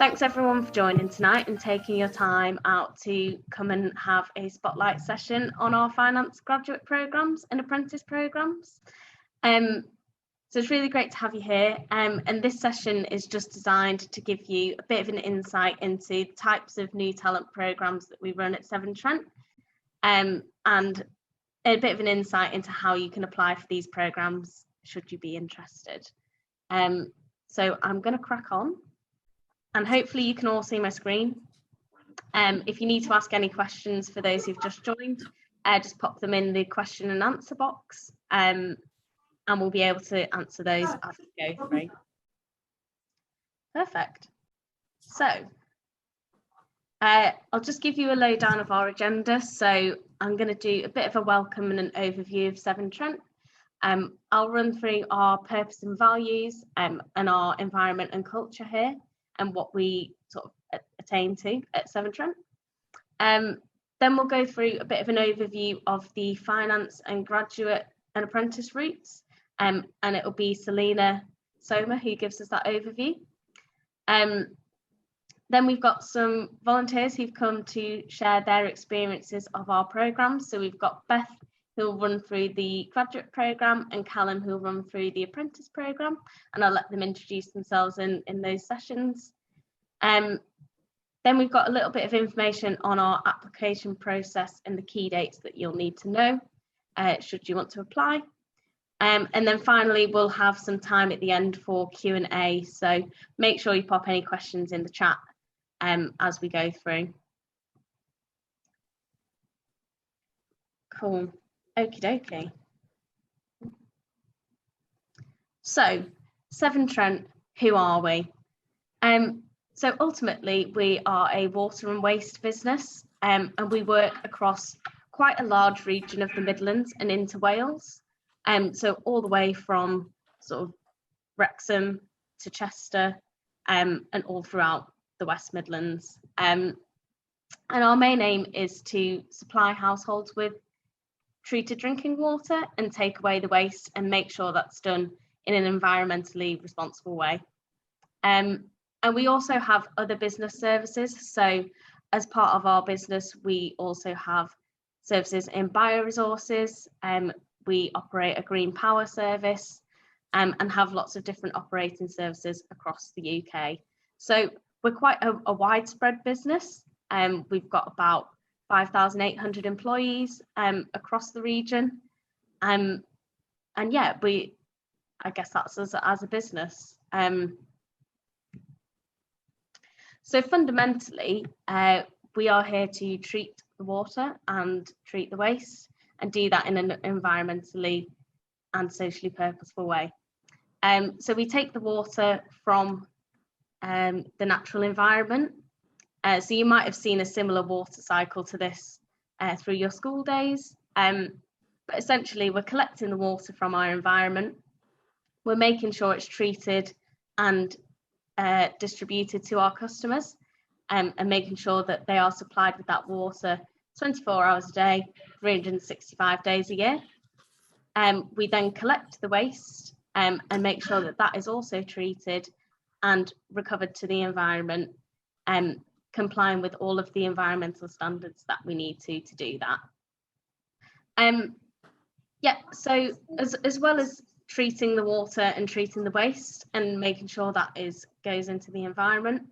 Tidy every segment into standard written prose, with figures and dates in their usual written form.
Thanks everyone for joining tonight and taking your time out to come and have a spotlight session on our finance graduate programmes and apprentice programmes. So it's really great to have you here, and this session is just designed to give you a bit of an insight into the types of new talent programmes that we run at Severn Trent, and a bit of an insight into how you can apply for these programmes should you be interested. So I'm going to crack on, and hopefully you can all see my screen. If you need to ask any questions for those who've just joined, just pop them in the question and answer box, and we'll be able to answer those as we go through. Perfect. So I'll just give you a lowdown of our agenda. So I'm going to do a bit of a welcome and an overview of Severn Trent. I'll run through our purpose and values and our environment and culture here and what we sort of attain to at Severn Trent. Then we'll go through a bit of an overview of the finance and graduate and apprentice routes, and it'll be Selena Soma who gives us that overview. Then we've got some volunteers who've come to share their experiences of our programmes. So we've got Beth who'll run through the graduate programme and Callum who'll run through the apprentice programme, and I'll let them introduce themselves in those sessions. Then we've got a little bit of information on our application process and the key dates that you'll need to know should you want to apply. And then finally, we'll have some time at the end for Q&A. So make sure you pop any questions in the chat as we go through. Cool. Okie dokie. So Severn Trent, who are we? So ultimately, we are a water and waste business, and we work across quite a large region of the Midlands and into Wales. So all the way from sort of Wrexham to Chester, and all throughout the West Midlands. And our main aim is to supply households with treated drinking water and take away the waste and make sure that's done in an environmentally responsible way. And we also have other business services. So as part of our business, we also have services in bioresources. We operate a green power service and have lots of different operating services across the UK. So we're quite a widespread business. We've got about 5,800 employees across the region. And yeah, I guess that's us as a business. So fundamentally, we are here to treat the water and treat the waste and do that in an environmentally and socially purposeful way. So we take the water from the natural environment. So you might have seen a similar water cycle to this through your school days. But essentially, we're collecting the water from our environment. We're making sure it's treated and distributed to our customers, and making sure that they are supplied with that water 24 hours a day, 365 days a year. We then collect the waste and make sure that that is also treated and recovered to the environment, complying with all of the environmental standards that we need to do that. Yeah, so as well as treating the water and treating the waste and making sure that goes into the environment,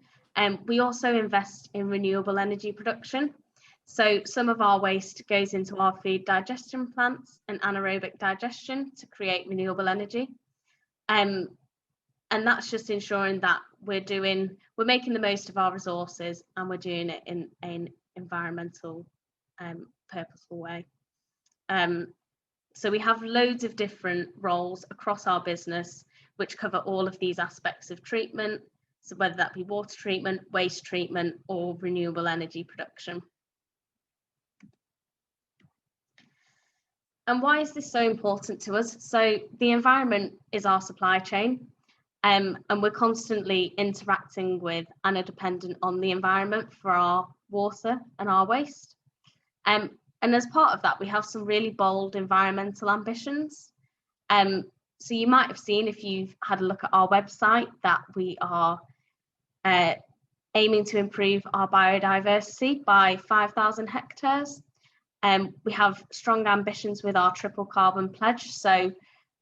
we also invest in renewable energy production. So some of our waste goes into our food digestion plants and anaerobic digestion to create renewable energy. And that's just ensuring that we're making the most of our resources and we're doing it in an environmental purposeful way. So we have loads of different roles across our business which cover all of these aspects of treatment, so whether that be water treatment, waste treatment, or renewable energy production. And why is this so important to us? So the environment is our supply chain, and we're constantly interacting with and are dependent on the environment for our water and our waste. And as part of that, we have some really bold environmental ambitions. So you might have seen, if you've had a look at our website, that we are aiming to improve our biodiversity by 5,000 hectares. We have strong ambitions with our triple carbon pledge. So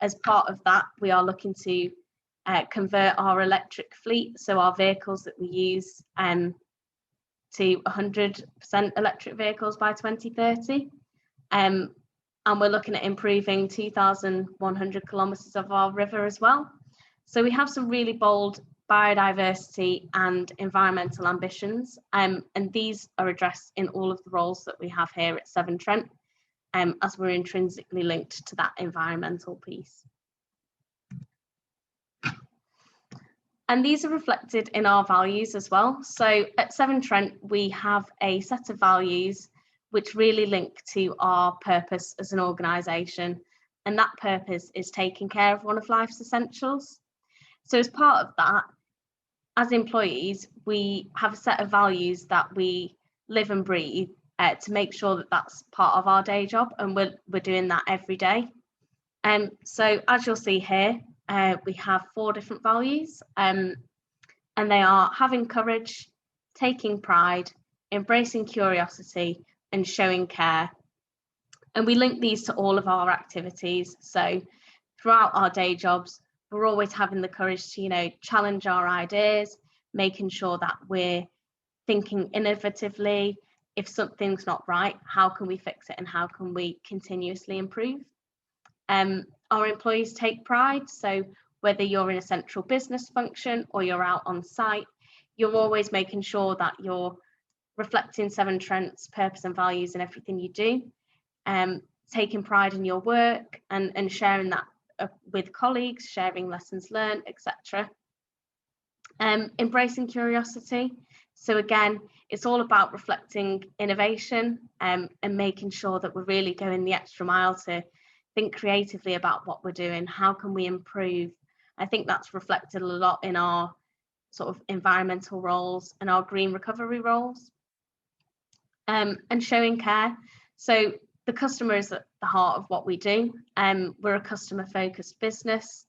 as part of that, we are looking to convert our electric fleet, so our vehicles that we use, to 100% electric vehicles by 2030. And we're looking at improving 2,100 kilometres of our river as well. So we have some really bold biodiversity and environmental ambitions, and these are addressed in all of the roles that we have here at Severn Trent, as we're intrinsically linked to that environmental piece. And these are reflected in our values as well. So at Severn Trent, we have a set of values which really link to our purpose as an organisation. And that purpose is taking care of one of life's essentials. So as part of that, as employees, we have a set of values that we live and breathe to make sure that that's part of our day job, and we're doing that every day. So as you'll see here, we have 4 different values, and they are having courage, taking pride, embracing curiosity, and showing care. And we link these to all of our activities. So throughout our day jobs, we're always having the courage to, challenge our ideas, making sure that we're thinking innovatively. If something's not right, how can we fix it and how can we continuously improve? Our employees take pride. So whether you're in a central business function or you're out on site, you're always making sure that you're reflecting Severn Trent's purpose and values in everything you do, taking pride in your work and sharing that with colleagues, sharing lessons learned, etc. Embracing curiosity. So again, it's all about reflecting innovation, and making sure that we're really going the extra mile to think creatively about what we're doing. How can we improve? I think that's reflected a lot in our sort of environmental roles and our green recovery roles. And showing care. So the customer is at the heart of what we do. We're a customer-focused business,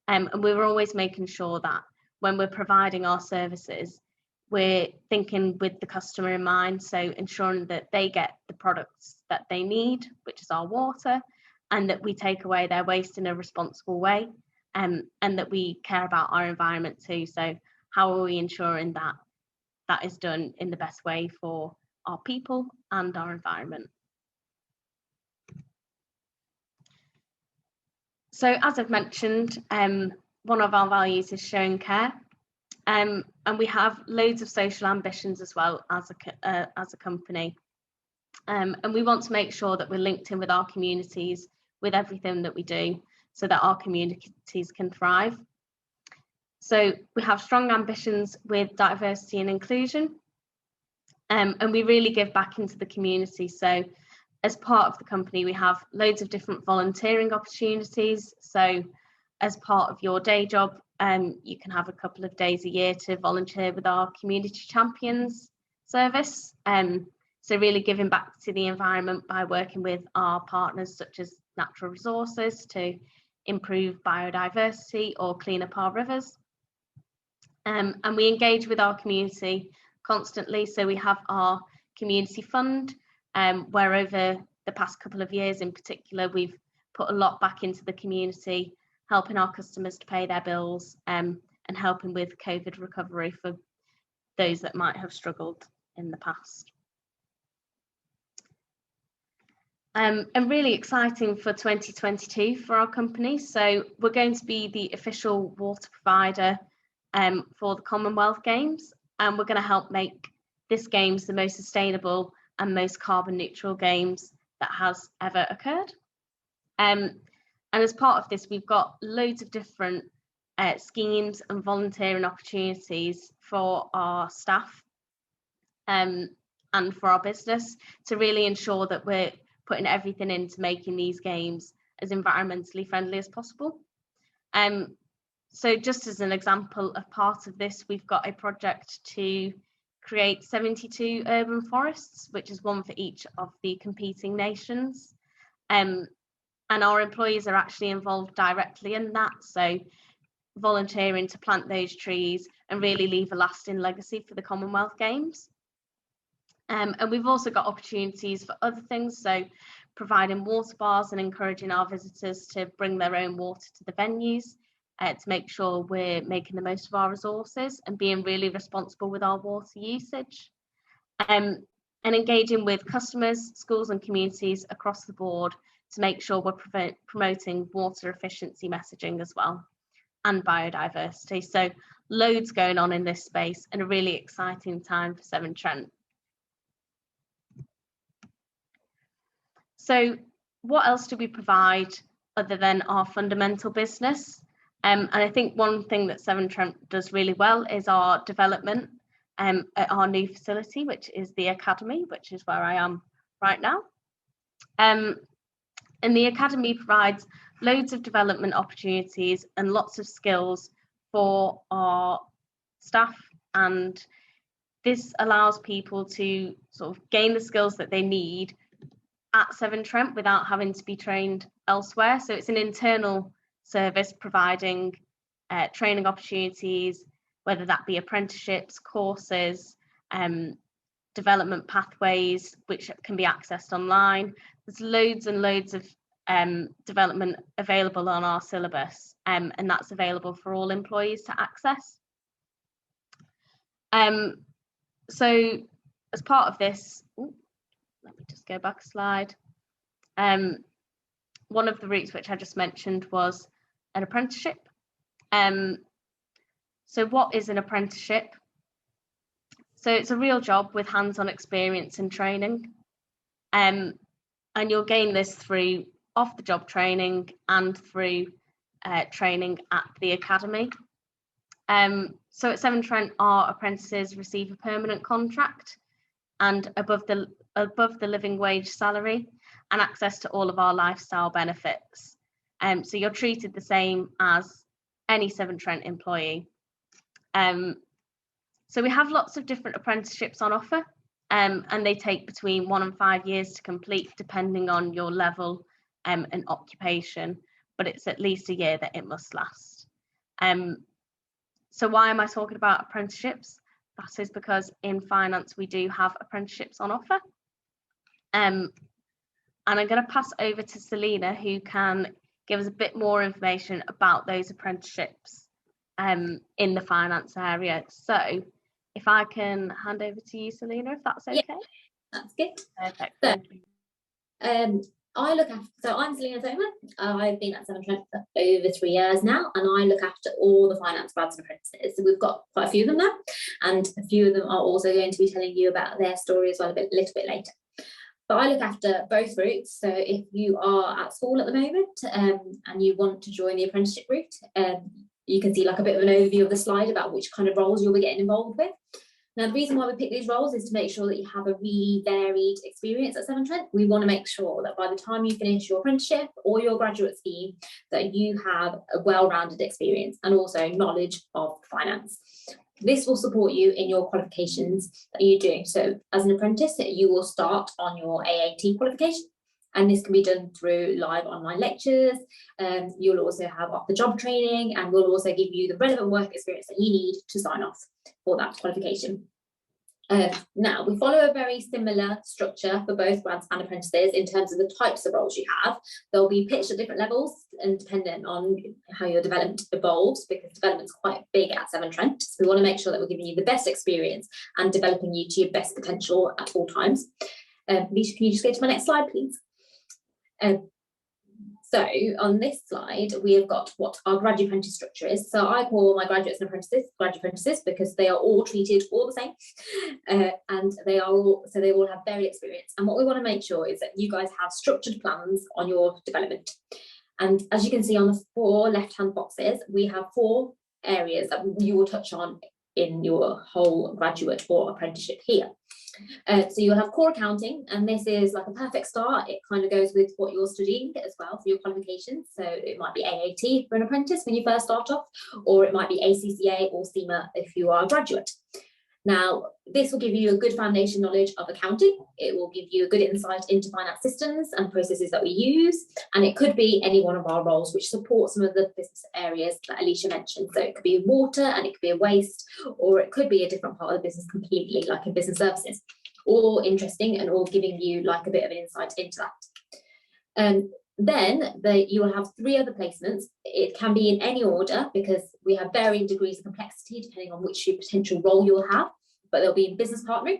and we're always making sure that when we're providing our services, we're thinking with the customer in mind, so ensuring that they get the products that they need, which is our water, and that we take away their waste in a responsible way, and that we care about our environment too. So how are we ensuring that that is done in the best way for our people and our environment? So as I've mentioned, one of our values is showing care, and we have loads of social ambitions as well as a company, and we want to make sure that we're linked in with our communities with everything that we do, so that our communities can thrive. So we have strong ambitions with diversity and inclusion, and we really give back into the community. So as part of the company, we have loads of different volunteering opportunities. So as part of your day job, you can have a couple of days a year to volunteer with our community champions service. So really giving back to the environment by working with our partners such as natural resources to improve biodiversity or clean up our rivers. And we engage with our community constantly. So we have our community fund, where over the past couple of years in particular, we've put a lot back into the community, helping our customers to pay their bills, and helping with COVID recovery for those that might have struggled in the past. And really exciting for 2022 for our company. So we're going to be the official water provider for the Commonwealth Games, and we're going to help make this Games the most sustainable and most carbon neutral Games that has ever occurred. And as part of this, we've got loads of different schemes and volunteering opportunities for our staff and for our business to really ensure that we're putting everything into making these Games as environmentally friendly as possible. So just as an example of part of this, we've got a project to create 72 urban forests, which is one for each of the competing nations. And our employees are actually involved directly in that. So volunteering to plant those trees and really leave a lasting legacy for the Commonwealth Games. And we've also got opportunities for other things, so providing water bars and encouraging our visitors to bring their own water to the venues to make sure we're making the most of our resources and being really responsible with our water usage. And engaging with customers, schools and communities across the board to make sure we're promoting water efficiency messaging as well, and biodiversity. So loads going on in this space and a really exciting time for Severn Trent. So what else do we provide other than our fundamental business? And I think one thing that Severn Trent does really well is our development at our new facility, which is the Academy, which is where I am right now. And the Academy provides loads of development opportunities and lots of skills for our staff, and this allows people to sort of gain the skills that they need at Severn Trent without having to be trained elsewhere. So it's an internal service providing training opportunities, whether that be apprenticeships, courses, development pathways, which can be accessed online. There's loads and loads of development available on our syllabus, and that's available for all employees to access. So as part of this, let me just go back a slide. One of the routes which I just mentioned was an apprenticeship. So what is an apprenticeship? So it's a real job with hands-on experience and training. And you'll gain this through off-the-job training and through training at the Academy. So at Severn Trent, our apprentices receive a permanent contract and above the living wage salary and access to all of our lifestyle benefits. So you're treated the same as any Severn Trent employee. So we have lots of different apprenticeships on offer, and they take between 1 and 5 years to complete, depending on your level and occupation, but it's at least a year that it must last. So why am I talking about apprenticeships? That is because in finance we do have apprenticeships on offer. And I'm going to pass over to Selena, who can give us a bit more information about those apprenticeships in the finance area. So if I can hand over to you, Selena, if that's okay. Yeah, that's good. Perfect. So, I'm Selena Thoman. I've been at Severn Trent for over 3 years now, and I look after all the finance grads and apprentices. So we've got quite a few of them now, and a few of them are also going to be telling you about their story as well a little bit later. But I look after both routes. So if you are at school at the moment and you want to join the apprenticeship route, you can see like a bit of an overview of the slide about which kind of roles you'll be getting involved with. Now, the reason why we pick these roles is to make sure that you have a really varied experience at Severn Trent. We want to make sure that by the time you finish your apprenticeship or your graduate scheme, that you have a well-rounded experience and also knowledge of finance. This will support you in your qualifications that you do. So as an apprentice, you will start on your AAT qualification, and this can be done through live online lectures. You'll also have off-the-job training, and we'll also give you the relevant work experience that you need to sign off for that qualification. Now, we follow a very similar structure for both grads and apprentices in terms of the types of roles you have. They'll be pitched at different levels and dependent on how your development evolves, because development's quite big at Severn Trent. So we want to make sure that we're giving you the best experience and developing you to your best potential at all times. Lisa, can you just go to my next slide, please? So on this slide, we have got what our graduate apprentice structure is. So I call my graduates and apprentices graduate apprentices because they are all treated all the same, and they all have varied experience. And what we want to make sure is that you guys have structured plans on your development. And as you can see on the 4 left-hand boxes, we have 4 areas that you will touch on in your whole graduate or apprenticeship here. So you'll have core accounting, and this is like a perfect start. It kind of goes with what you're studying as well for your qualifications. So it might be AAT for an apprentice when you first start off, or it might be ACCA or CIMA if you are a graduate. Now, this will give you a good foundation knowledge of accounting. It will give you a good insight into finance systems and processes that we use. And it could be any one of our roles which support some of the business areas that Alicia mentioned. So it could be water and it could be a waste, or it could be a different part of the business completely, like in business services. All interesting and all giving you like a bit of an insight into that. Then you will have 3 other placements. It can be in any order because we have varying degrees of complexity depending on which potential role you'll have, but they'll be in business partnering.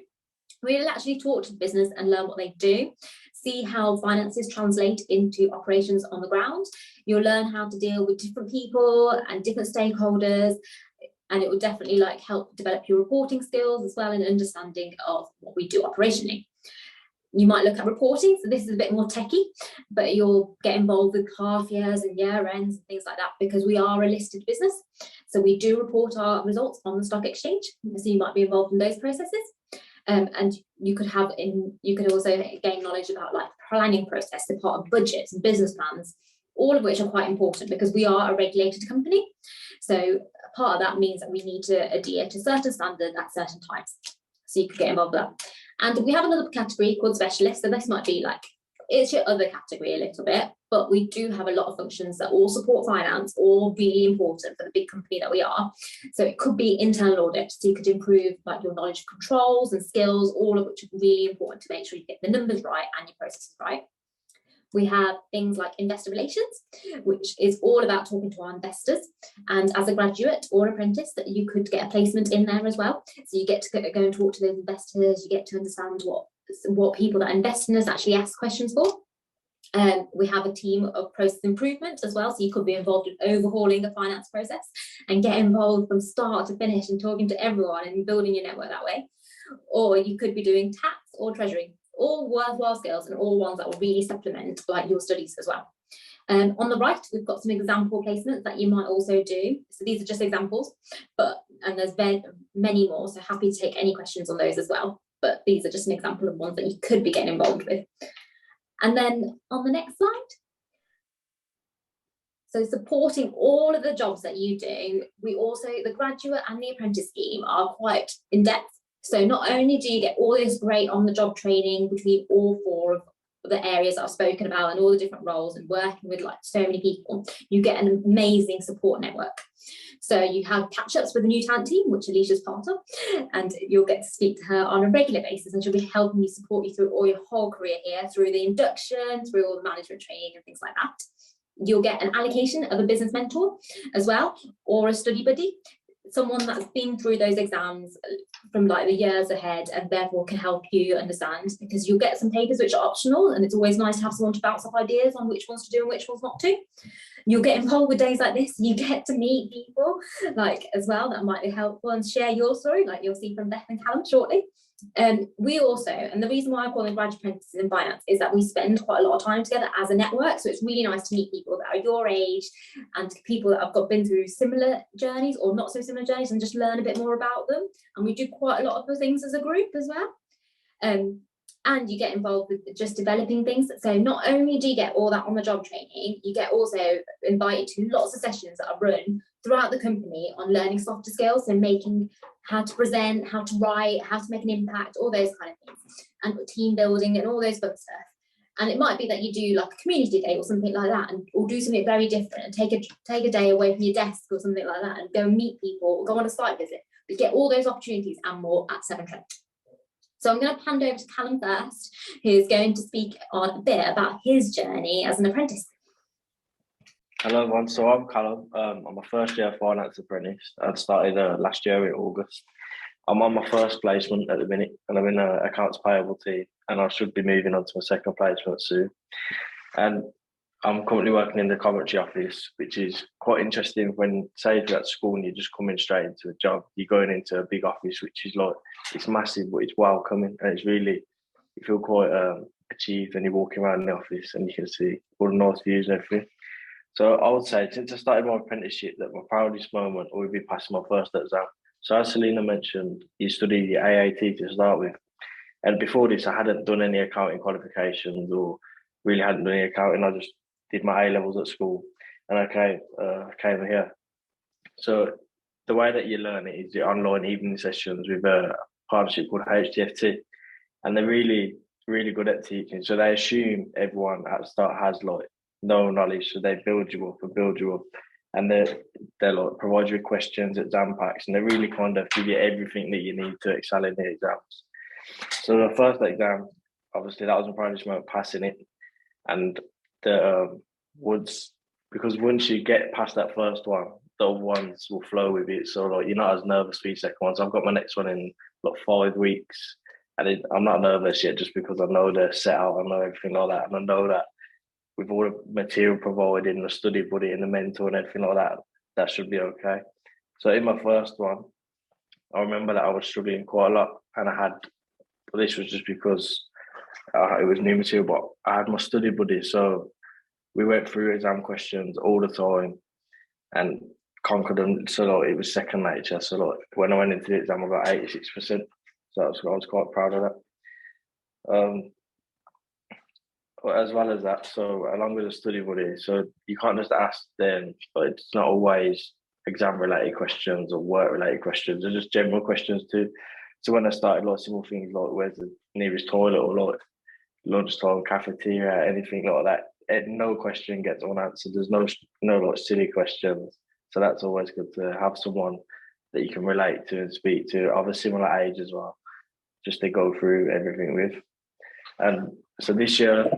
We'll actually talk to the business and learn what they do, see how finances translate into operations on the ground. You'll learn how to deal with different people and different stakeholders, and it will definitely like help develop your reporting skills as well and understanding of what we do operationally. You might look at reporting, so this is a bit more techie, but you'll get involved with half years and year ends and things like that because we are a listed business. So we do report our results on the stock exchange. So you might be involved in those processes. And you could also gain knowledge about like planning process, the part of budgets and business plans, all of which are quite important because we are a regulated company. So part of that means that we need to adhere to certain standards at certain times. So you could get involved with that. And we have another category called specialist. So this might be like, it's your other category a little bit, but we do have a lot of functions that all support finance, all really important for the big company that we are. So it could be internal audit. So you could improve like your knowledge of controls and skills, all of which are really important to make sure you get the numbers right and your processes right. We have things like investor relations, which is all about talking to our investors. And as a graduate or apprentice, that you could get a placement in there as well. So you get to go and talk to those investors. You get to understand what people that invest in us actually ask questions for. We have a team of process improvement as well. So you could be involved in overhauling the finance process and get involved from start to finish and talking to everyone and building your network that way. Or you could be doing tax or treasury. All worthwhile skills and all ones that will really supplement like your studies as well. On the right, we've got some example placements that you might also do. So these are just examples, and there's many more. So happy to take any questions on those as well. But these are just an example of ones that you could be getting involved with. And then on the next slide. So supporting all of the jobs that you do, the graduate and the apprentice scheme are quite in depth. So not only do you get all this great on-the-job training between all 4 of the areas that I've spoken about and all the different roles and working with like so many people, you get an amazing support network. So you have catch-ups with the new talent team, which Alicia's part of, and you'll get to speak to her on a regular basis, and she'll be helping you support you through all your whole career here, through the induction, through all the management training and things like that. You'll get an allocation of a business mentor as well, or a study buddy, someone that's been through those exams from like the years ahead and therefore can help you understand, because you'll get some papers which are optional and it's always nice to have someone to bounce off ideas on which ones to do and which ones not to. You'll get involved with days like this. You get to meet people like as well that might be helpful and share your story, like you'll see from Beth and Callum shortly. We also, and the reason why I call them graduate apprentices in finance is that we spend quite a lot of time together as a network. So it's really nice to meet people that are your age and people that have been through similar journeys or not so similar journeys and just learn a bit more about them. And we do quite a lot of the things as a group as well. And you get involved with just developing things. So not only do you get all that on the job training, you get also invited to lots of sessions that are run throughout the company on learning softer skills and making how to present, how to write, how to make an impact, all those kind of things, and team building and all those fun stuff. And it might be that you do like a community day or something like that, or do something very different and take a day away from your desk or something like that and go and meet people or go on a site visit. But get all those opportunities and more at Severn Trent. So I'm going to hand over to Callum first, who's going to speak on a bit about his journey as an apprentice. Hello everyone, so I'm Callum. I'm a first year finance apprentice. I started last year in August. I'm on my first placement at the minute and I'm in an accounts payable team, and I should be moving on to my second placement soon. And I'm currently working in the Coventry office, which is quite interesting. When, say, if you're at school and you're just coming straight into a job, you're going into a big office, which is like, it's massive, but it's welcoming, and it's really, you feel quite achieved when you're walking around the office and you can see all the nice views and everything. So I would say, since I started my apprenticeship, that my proudest moment would be passing my first exam. So as Selena mentioned, you study the AAT to start with. And before this, I hadn't done any accounting qualifications or really hadn't done any accounting. I just did my A-levels at school and I came here. So the way that you learn it is the online evening sessions with a partnership called HTFT, and they're really, really good at teaching. So they assume everyone at the start has like no knowledge, so they build you up and build you up, and they like provide you with questions, exam packs, and they really kind of give you everything that you need to excel in the exams. So the first exam, obviously, that was my proudest moment, passing it, and the because once you get past that first one, the other ones will flow with it. So like you're not as nervous for your second one. So I've got my next one in like 5 weeks, and I'm not nervous yet just because I know the set out, I know everything like that, and I know that with all the material provided and the study buddy and the mentor and everything like that, that should be okay. So in my first one, I remember that I was struggling quite a lot, and this was just because it was new material, but I had my study buddy, so we went through exam questions all the time and conquered them. So like, it was second nature. So like, when I went into the exam, I got 86%. So I was quite proud of that. But as well as that, so along with the study buddy, so you can't just ask them, but it's not always exam related questions or work related questions. They're just general questions too. So when I started, like simple things like where's the nearest toilet, or like lunchtime, cafeteria, anything like that, no question gets unanswered. There's no like silly questions. So that's always good to have someone that you can relate to and speak to of a similar age as well, just to go through everything with. And so this year,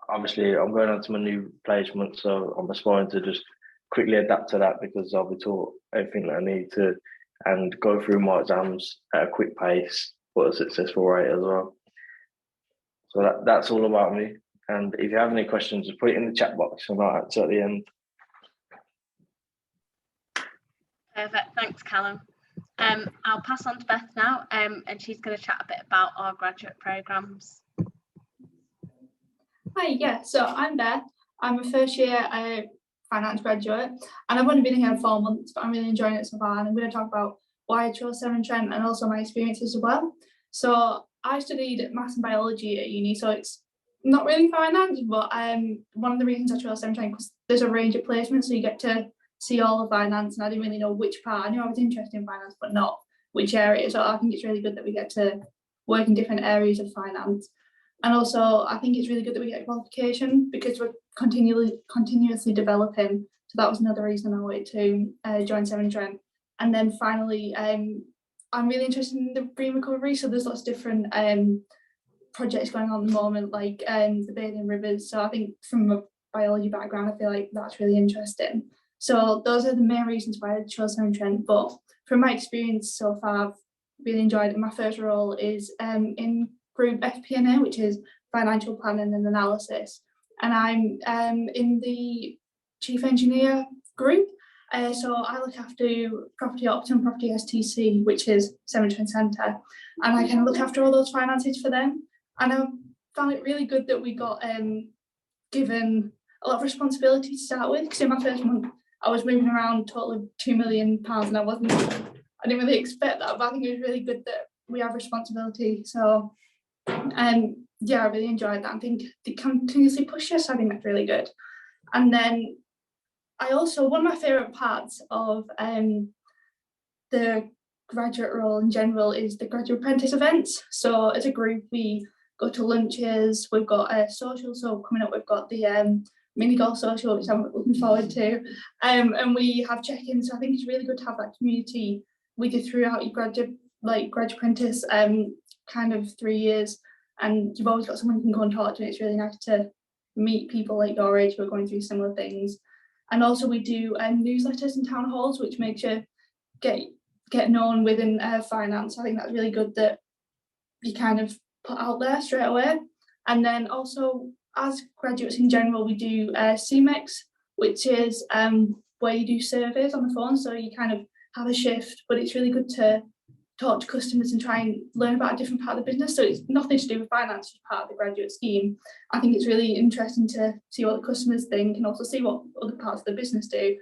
obviously, I'm going on to my new placement, so I'm aspiring to just quickly adapt to that because I'll be taught everything that I need to and go through my exams at a quick pace, but a successful rate as well. So that's all about me. And if you have any questions, just put it in the chat box and I'll answer at the end. Perfect, thanks Callum. I'll pass on to Beth now, and she's going to chat a bit about our graduate programmes. Hi, yeah, so I'm Beth. I'm a first year finance graduate, and I've only been here 4 months, but I'm really enjoying it so far, and I'm going to talk about why I chose Severn Trent and also my experiences as well. So I studied maths and biology at uni, so it's not really finance, but one of the reasons I chose Severn Trent because there's a range of placements, so you get to see all of finance, and I didn't really know which part. I knew I was interested in finance, but not which area, so I think it's really good that we get to work in different areas of finance. And also, I think it's really good that we get a qualification because we're continuously developing. So that was another reason I wanted to join Severn Trent. And then finally, I'm really interested in the green recovery. So there's lots of different projects going on at the moment, like the bathing rivers. So I think from a biology background, I feel like that's really interesting. So those are the main reasons why I chose Severn Trent. But from my experience so far, I've really enjoyed it. My first role is in group FP&A, which is financial planning and analysis, and I'm in the chief engineer group. So I look after property opt and property STC, which is Severn Trent Centre, and I can look after all those finances for them. And I found it really good that we got given a lot of responsibility to start with, because in my first month I was moving around a total of £2 million, and I didn't really expect that, but I think it was really good that we have responsibility. So yeah, I really enjoyed that. I think they continuously push us. I think that's really good. And then one of my favourite parts of the graduate role in general is the graduate apprentice events. So as a group, we go to lunches. We've got a social. So coming up, we've got the mini golf social, which I'm looking forward to. And we have check-ins. So I think it's really good to have that community with you throughout your graduate apprentice kind of 3 years, and you've always got someone you can go and talk to. It's really nice to meet people like your age who are going through similar things. And also we do newsletters and town halls, which makes you get known within finance. I think that's really good that you kind of put out there straight away. And then also, as graduates in general, we do CMEX, which is where you do surveys on the phone. So you kind of have a shift, but it's really good to talk to customers and try and learn about a different part of the business. So it's nothing to do with finance, it's part of the graduate scheme. I think it's really interesting to see what the customers think and also see what other parts of the business do.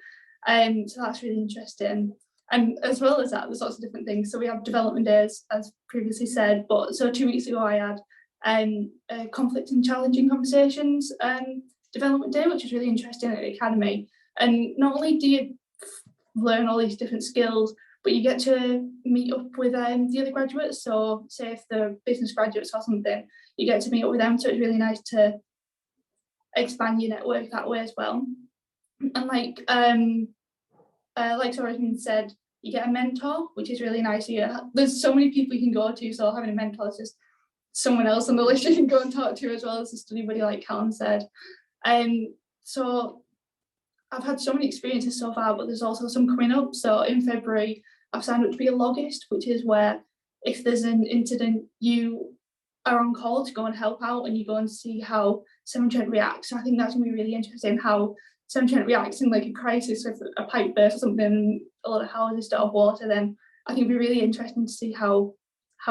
So that's really interesting. And as well as that, there's lots of different things. So we have development days, as previously said, but so 2 weeks ago I had conflict and challenging conversations development day, which is really interesting at the academy. And not only do you learn all these different skills, but you get to meet up with the other graduates. So say if the business graduates or something, you get to meet up with them. So it's really nice to expand your network that way as well. And like Soren said, you get a mentor, which is really nice. There's so many people you can go to, so having a mentor is just someone else on the list you can go and talk to, as well as a study buddy, like Callum said. So I've had so many experiences so far, but there's also some coming up. So in February, I've signed up to be a logist, which is where if there's an incident, you are on call to go and help out, and you go and see how Severn Trent reacts. So I think that's going to be really interesting, how Severn Trent reacts in like a crisis. If a pipe bursts or something, a lot of houses start off water, then I think it'd be really interesting to see how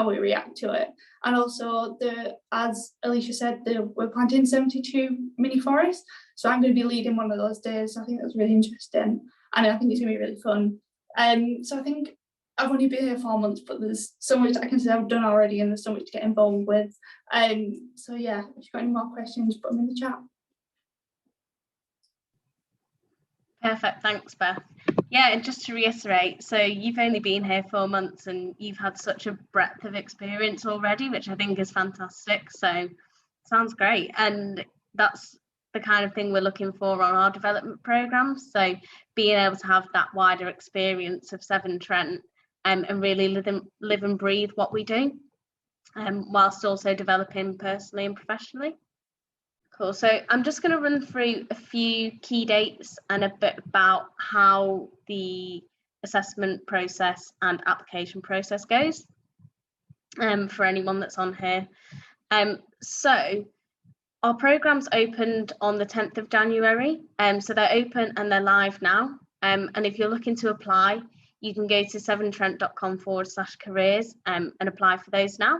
we react to it. And also, as Alicia said, we're planting 72 mini forests. So I'm going to be leading one of those days. So I think that's really interesting, and I think it's going to be really fun. So I think I've only been here 4 months, but there's so much that I can say I've done already, and there's so much to get involved with. So yeah, if you've got any more questions, put them in the chat. Perfect, thanks Beth. Yeah, and just to reiterate, so you've only been here 4 months and you've had such a breadth of experience already, which I think is fantastic. So sounds great, and that's the kind of thing we're looking for on our development programs. So being able to have that wider experience of Severn Trent and really live and breathe what we do, whilst also developing personally and professionally. Cool, so I'm just going to run through a few key dates and a bit about how the assessment process and application process goes for anyone that's on here. So our program's opened on the 10th of January, so they're open and they're live now. And if you're looking to apply, you can go to severntrent.com/careers and apply for those now.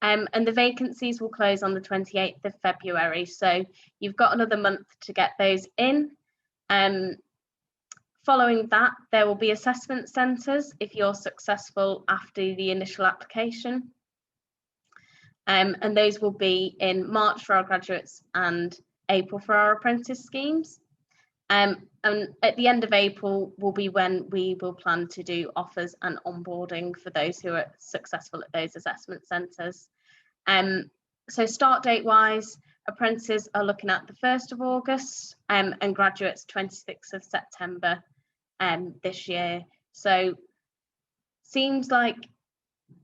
And the vacancies will close on the 28th of February. So you've got another month to get those in. Following that, there will be assessment centres if you're successful after the initial application. And those will be in March for our graduates and April for our apprentice schemes. And at the end of April will be when we will plan to do offers and onboarding for those who are successful at those assessment centres. So start date wise, apprentices are looking at the 1st of August and graduates 26th of September this year. So seems like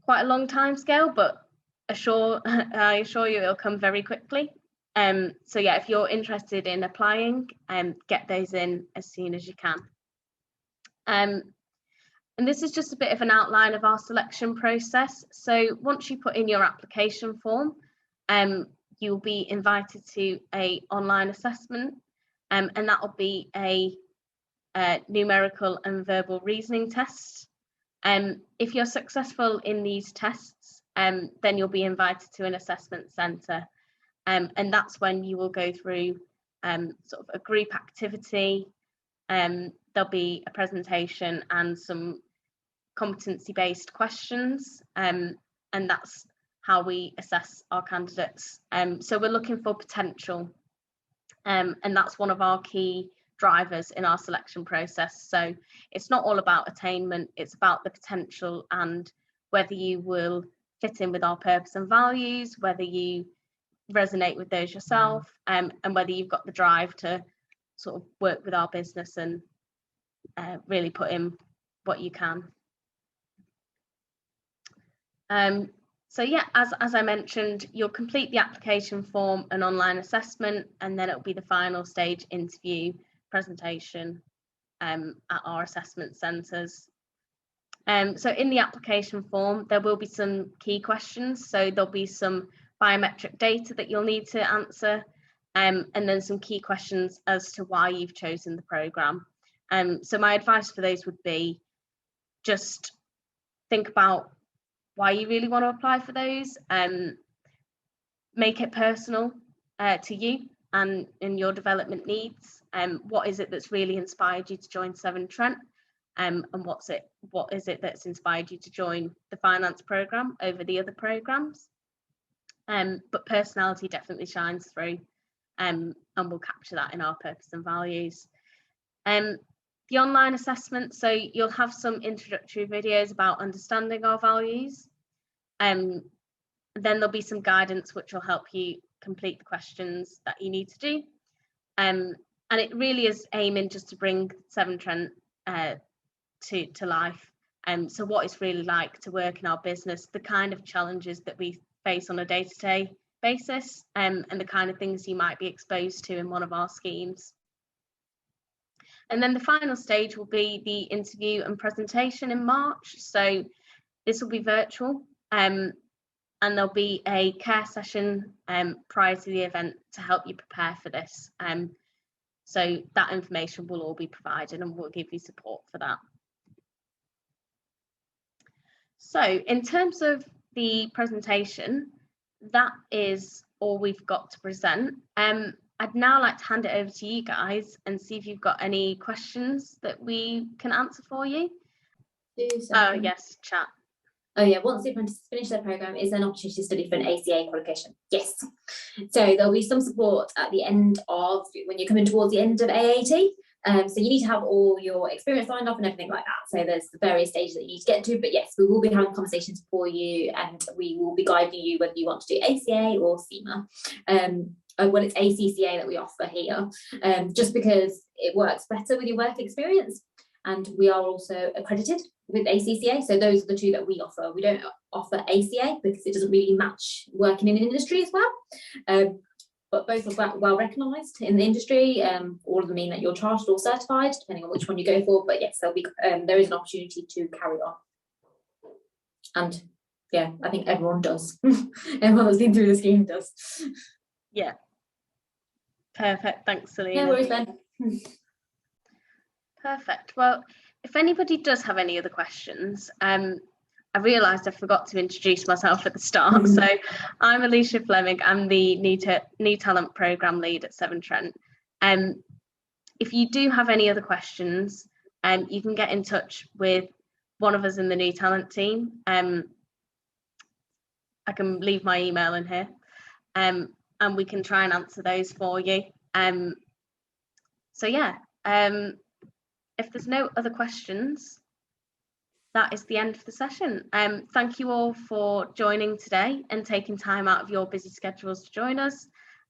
quite a long time scale, but I assure you it'll come very quickly. So yeah, if you're interested in applying, get those in as soon as you can. And this is just a bit of an outline of our selection process. So once you put in your application form, you'll be invited to an online assessment, and that will be a numerical and verbal reasoning test. If you're successful in these tests, then you'll be invited to an assessment centre. And that's when you will go through sort of a group activity. There'll be a presentation and some competency-based questions, and that's how we assess our candidates. So we're looking for potential, and that's one of our key drivers in our selection process. So it's not all about attainment, it's about the potential and whether you will fit in with our purpose and values, whether you resonate with those yourself, and whether you've got the drive to sort of work with our business and really put in what you can. So yeah, as I mentioned, you'll complete the application form and online assessment, and then it'll be the final stage interview presentation at our assessment centres. So in the application form, there will be some key questions. So there'll be some biometric data that you'll need to answer, and then some key questions as to why you've chosen the programme. So my advice for those would be just think about why you really want to apply for those, make it personal to you and in your development needs. What is it that's really inspired you to join Severn Trent, and what is it that's inspired you to join the finance programme over the other programmes? But personality definitely shines through, and we'll capture that in our purpose and values. the online assessment, so you'll have some introductory videos about understanding our values. Then there'll be some guidance which will help you complete the questions that you need to do. And it really is aiming just to bring Severn Trent to life. So what it's really like to work in our business, the kind of challenges that we face on a day-to-day basis, and the kind of things you might be exposed to in one of our schemes. And then the final stage will be the interview and presentation in March. So this will be virtual, and there'll be a care session prior to the event to help you prepare for this. So that information will all be provided, and we'll give you support for that. So in terms of the presentation, that is all we've got to present. I'd now like to hand it over to you guys and see if you've got any questions that we can answer for you. Oh yes, chat. Oh yeah, once the apprentices finish their programme, is there an opportunity to study for an ACA qualification? Yes. So there'll be some support at the end of, when you're coming towards the end of AAT. So you need to have all your experience lined up and everything like that. So there's the various stages that you need to get to, but yes, we will be having conversations for you, and we will be guiding you whether you want to do ACA or CIMA. Well, it's ACCA that we offer here, just because it works better with your work experience, and we are also accredited with ACCA. So those are the two that we offer. We don't offer ACA because it doesn't really match working in an industry as well. But both are well recognised in the industry. All of them mean that you're chartered or certified, depending on which one you go for. But yes, there is an opportunity to carry on. And yeah, I think everyone does. Everyone that's been through the scheme does. Yeah. Perfect. Thanks, Selena. No worries, Ben. Perfect. Well, if anybody does have any other questions, I realised I forgot to introduce myself at the start. So I'm Alicia Fleming. I'm the New Talent Programme Lead at Severn Trent. If you do have any other questions, you can get in touch with one of us in the New Talent team. I can leave my email in here, and we can try and answer those for you. So yeah, if there's no other questions, that is the end of the session. Thank you all for joining today and taking time out of your busy schedules to join us.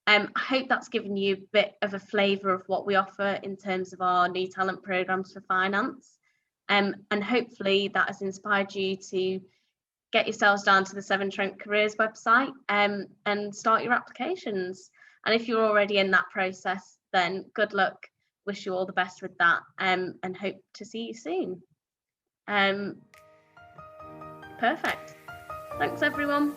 I hope that's given you a bit of a flavour of what we offer in terms of our new talent programmes for finance. And hopefully that has inspired you to get yourselves down to the Severn Trent Careers website and start your applications. And if you're already in that process, then good luck. Wish you all the best with that, and hope to see you soon. Perfect. Thanks, everyone.